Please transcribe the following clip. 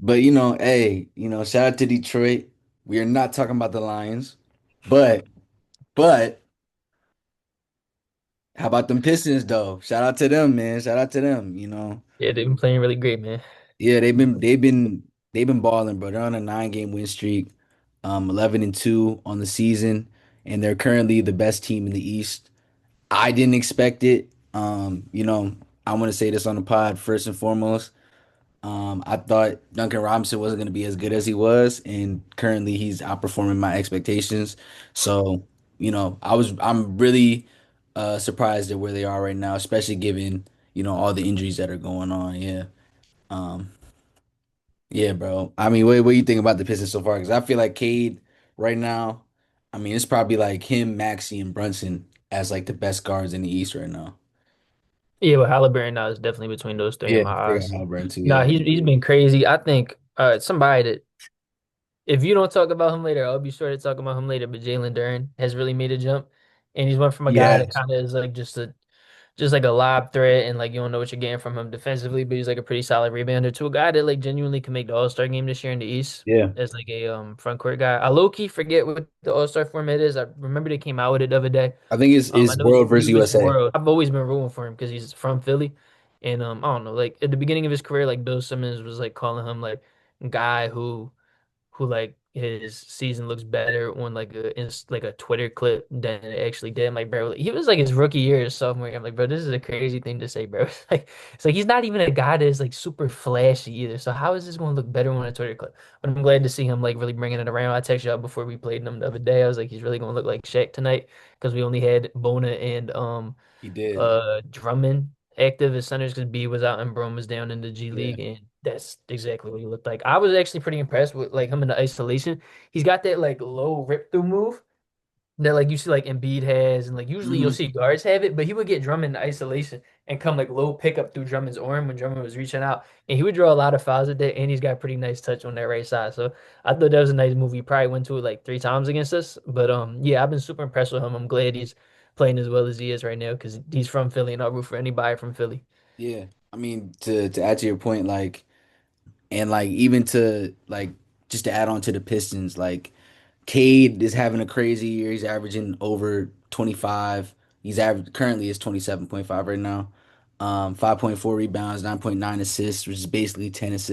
But hey, shout out to Detroit. We are not talking about the Lions, but but how about them Pistons though? Shout out to them, man. Shout out to them. Yeah, they've been playing really great, man. Yeah, they've been balling, bro. They're on a 9-game win streak, 11-2 on the season, and they're currently the best team in the East. I didn't expect it. I want to say this on the pod first and foremost. I thought Duncan Robinson wasn't going to be as good as he was, and currently he's outperforming my expectations. So, I'm really surprised at where they are right now, especially given, all the injuries that are going on. Yeah. Um, yeah, bro. I mean, what do you think about the Pistons so far? Because I feel like Cade right now, I mean, it's probably like him, Maxey, and Brunson as like the best guards in the East right now. Yeah, but Halliburton now is definitely between those three in Yeah, my I forgot eyes. Halliburton too. Nah, Yeah. he's been crazy. I think somebody that if you don't talk about him later, I'll be sure to talk about him later. But Jalen Duren has really made a jump, and he's went from a guy that Yes. kind of is like just like a lob threat, and like you don't know what you're getting from him defensively, but he's like a pretty solid rebounder to a guy that like genuinely can make the All-Star game this year in the East Yeah. as like a front court guy. I low key forget what the All-Star format is. I remember they came out with it the other day. I think it's, I it's know it's World versus U.S. USA. World. I've always been rooting for him because he's from Philly, and I don't know, like at the beginning of his career, like Bill Simmons was like calling him like guy who like his season looks better on like like a Twitter clip than it actually did. I'm like, bro, he was like his rookie year, his sophomore year. I'm like, bro, this is a crazy thing to say, bro. It's like he's not even a guy that is like super flashy either. So how is this going to look better on a Twitter clip? But I'm glad to see him like really bringing it around. I texted you out before we played him the other day. I was like, he's really going to look like Shaq tonight because we only had Bona and He did. Drummond active as centers because B was out and Brome was down in the G Yeah. League, and that's exactly what he looked like. I was actually pretty impressed with like him in the isolation. He's got that like low rip through move that like you see like Embiid has, and like usually you'll Hmm. see guards have it, but he would get Drummond in isolation and come like low pickup through Drummond's arm when Drummond was reaching out, and he would draw a lot of fouls at that, and he's got a pretty nice touch on that right side. So I thought that was a nice move. He probably went to it like 3 times against us, but yeah, I've been super impressed with him. I'm glad he's playing as well as he is right now because he's from Philly, and I'll root for anybody from Philly. Yeah. I mean, to add to your point, like, and like even to like just to add on to the Pistons, like Cade is having a crazy year. He's averaging over 25. He's average currently is 27.5 right now. 5.4 rebounds, 9.9 assists, which is basically 10 assists.